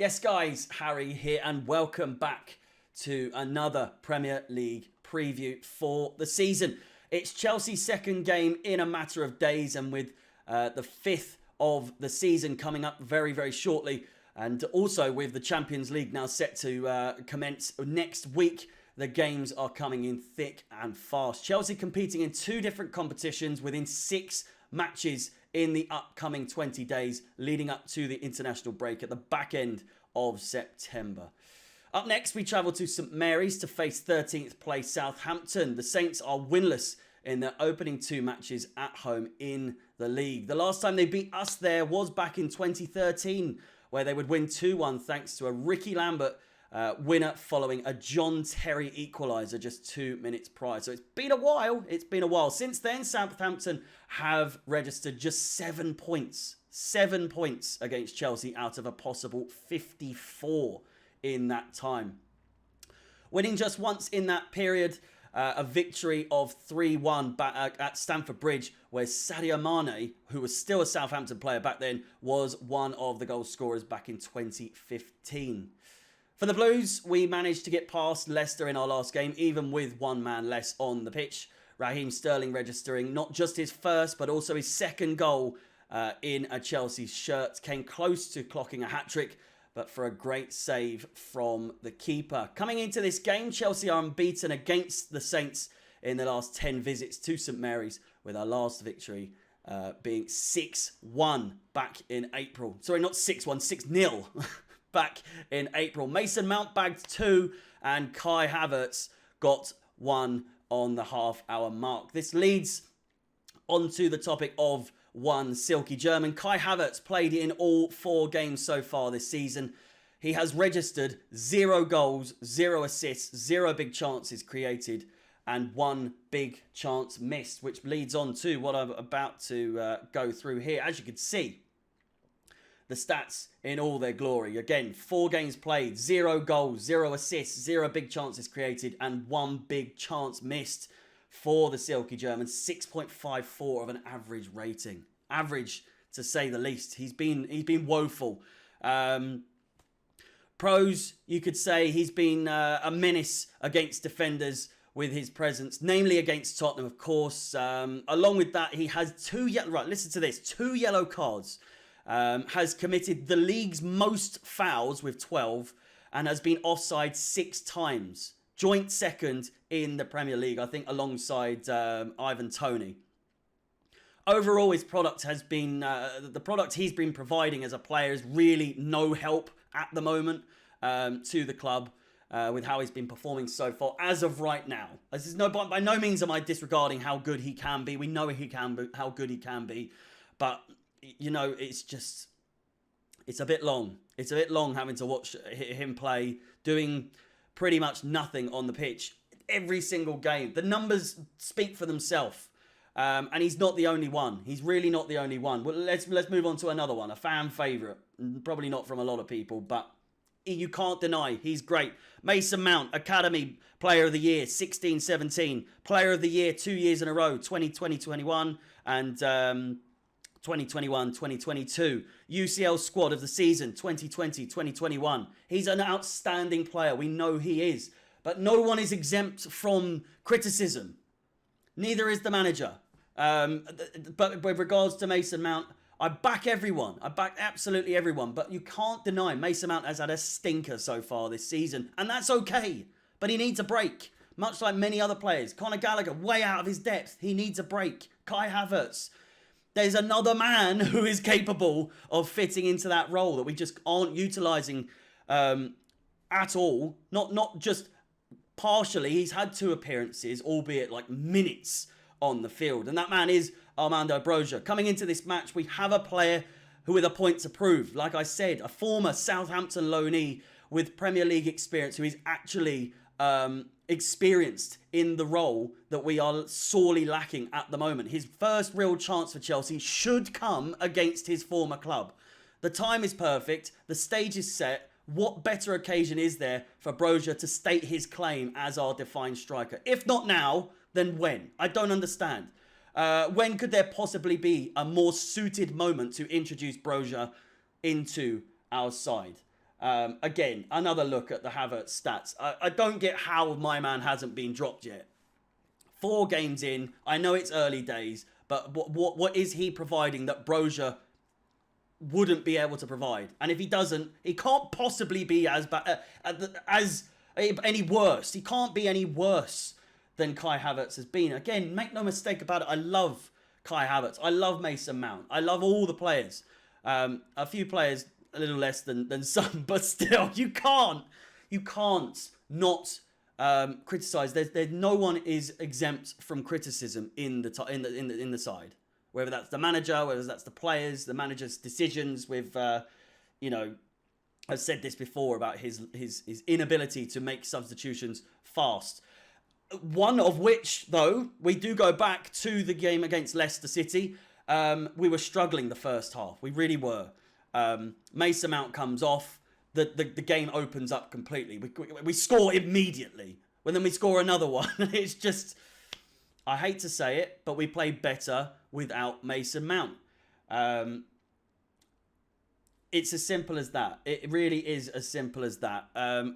Yes, guys, Harry here, and welcome back to another Premier League preview for the season. It's Chelsea's second game in a matter of days, and with the fifth of the season coming up very, very shortly, and also with the Champions League now set to commence next week, the games are coming in thick and fast. Chelsea competing in two different competitions within 6 matches in the upcoming 20 days leading up to the international break at the back end of September. Up next, we travel to St Mary's to face 13th place Southampton. The Saints are winless in their opening 2 matches at home in the league. The last time they beat us there was back in 2013, where they would win 2-1 thanks to a Ricky Lambert winner following a John Terry equaliser just 2 minutes prior. So it's been a while. Since then, Southampton have registered just 7 points. 7 points against Chelsea out of a possible 54 in that time. Winning just once in that period, a victory of 3-1 at Stamford Bridge, where Sadio Mane, who was still a Southampton player back then, was one of the goal scorers back in 2015. For the Blues, we managed to get past Leicester in our last game, even with one man less on the pitch. Raheem Sterling registering not just his first, but also his second goal in a Chelsea shirt. Came close to clocking a hat-trick, but for a great save from the keeper. Coming into this game, Chelsea are unbeaten against the Saints in the last 10 visits to St Mary's, with our last victory being 6-1 back in April. Sorry, not 6-1, 6-0. Back in April. Mason Mount bagged 2 and Kai Havertz got 1 on the half-hour mark. This leads onto the topic of one silky German. Kai Havertz played in all 4 games so far this season. He has registered 0 goals, 0 assists, 0 big chances created, and 1 big chance missed, which leads on to what I'm about to go through here. As you can see, the stats in all their glory. Again, 4 games played, 0 goals, 0 assists, 0 big chances created, and 1 big chance missed for the silky German. 6.54 of an average rating. Average, to say the least. He's been woeful. Pros, you could say he's been a menace against defenders with his presence, namely against Tottenham, of course. Along with that, he has 2 yellow... Right, listen to this. 2 yellow cards. Has committed the league's most fouls with 12 and has been offside 6 times. Joint second in the Premier League, I think, alongside Ivan Toney. Overall, his product has been, the product he's been providing as a player is really no help at the moment to the club with how he's been performing so far as of right now. This is by no means am I disregarding how good he can be. We know he can be, how good he can be, but you know, it's a bit long. It's a bit long having to watch him play, doing pretty much nothing on the pitch every single game. The numbers speak for themselves. And he's not the only one. He's really not the only one. Well, let's move on to another one, a fan favourite. Probably not from a lot of people, but you can't deny he's great. Mason Mount, Academy Player of the Year, 16-17. Player of the Year 2 years in a row, 2020-21 and 2021-2022. UCL Squad of the Season, 2020-2021. He's an outstanding player. We know he is. But no one is exempt from criticism. Neither is the manager. But with regards to Mason Mount, I back everyone. I back absolutely everyone. But you can't deny Mason Mount has had a stinker so far this season. And that's okay. But he needs a break. Much like many other players. Conor Gallagher, way out of his depth. He needs a break. Kai Havertz. There's another man who is capable of fitting into that role that we just aren't utilising at all. Not just partially. He's had 2 appearances, albeit like minutes on the field. And that man is Armando Broja. Coming into this match, we have a player who with a point to prove. Like I said, a former Southampton loanee with Premier League experience who is actually experienced in the role that we are sorely lacking at the moment. His first real chance for Chelsea should come against his former club. The time is perfect. The stage is set. What better occasion is there for Broja to state his claim as our defined striker? If not now, then when? I don't understand. When could there possibly be a more suited moment to introduce Broja into our side? Again, another look at the Havertz stats. I don't get how my man hasn't been dropped yet. 4 games in. I know it's early days, but what is he providing that Broja wouldn't be able to provide? And if he doesn't, he can't possibly be as any worse. He can't be any worse than Kai Havertz has been. Again, make no mistake about it. I love Kai Havertz. I love Mason Mount. I love all the players. A few players a little less than some, but still, you can't not criticize. There's no one is exempt from criticism in the side. Whether that's the manager, whether that's the players, the manager's decisions with, I've said this before about his inability to make substitutions fast. One of which, though, we do go back to the game against Leicester City. We were struggling the first half. We really were. Mason Mount comes off. The game opens up completely. We score immediately. When then we score another one. It's just, I hate to say it, but we play better without Mason Mount. It's as simple as that. It really is as simple as that.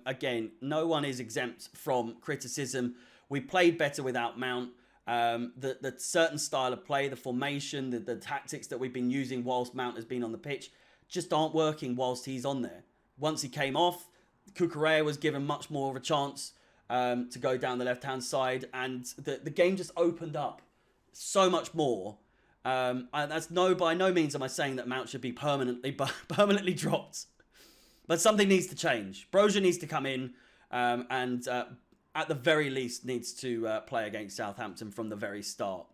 Again, no one is exempt from criticism. We played better without Mount. The certain style of play, the formation, the tactics that we've been using whilst Mount has been on the pitch just aren't working whilst he's on there. Once he came off, Cucurella was given much more of a chance to go down the left-hand side, and the game just opened up so much more. And that's by no means am I saying that Mount should be permanently dropped, but something needs to change. Broja needs to come in and at the very least needs to play against Southampton from the very start.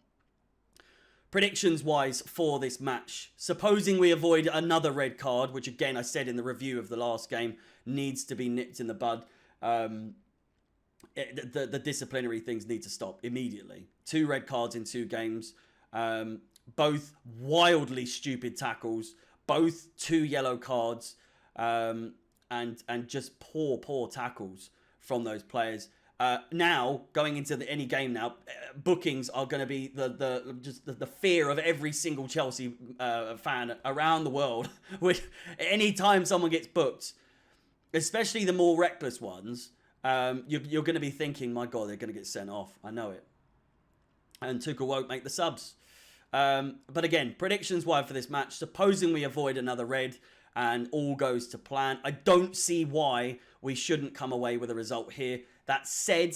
Predictions-wise for this match, supposing we avoid another red card, which again I said in the review of the last game, needs to be nipped in the bud. The disciplinary things need to stop immediately. 2 red cards in 2 games. Both wildly stupid tackles. Both 2 yellow cards. And just poor tackles from those players. Now, going into any game now, bookings are going to be the fear of every single Chelsea fan around the world. Any time someone gets booked, especially the more reckless ones, you're going to be thinking, my God, they're going to get sent off. I know it. And Tuchel won't make the subs. But again, predictions-wise for this match, supposing we avoid another red and all goes to plan, I don't see why we shouldn't come away with a result here. That said,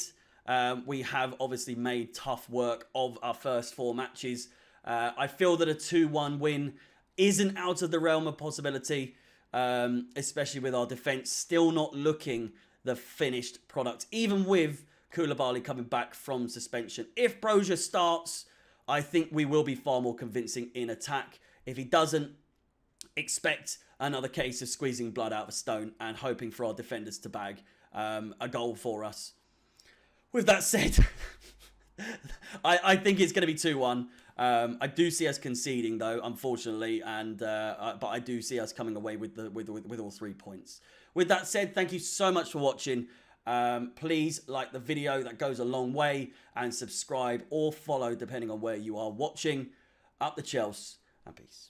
we have obviously made tough work of our first 4 matches. I feel that a 2-1 win isn't out of the realm of possibility, especially with our defence still not looking the finished product, even with Koulibaly coming back from suspension. If Broja starts, I think we will be far more convincing in attack. If he doesn't, expect another case of squeezing blood out of a stone and hoping for our defenders to bag a goal for us. With that said, I think it's going to be 2-1. I do see us conceding, though, unfortunately, but I do see us coming away with all 3 points. With that said, thank you so much for watching. Please like the video, that goes a long way, and subscribe or follow depending on where you are watching. Up the Chelsea, and peace.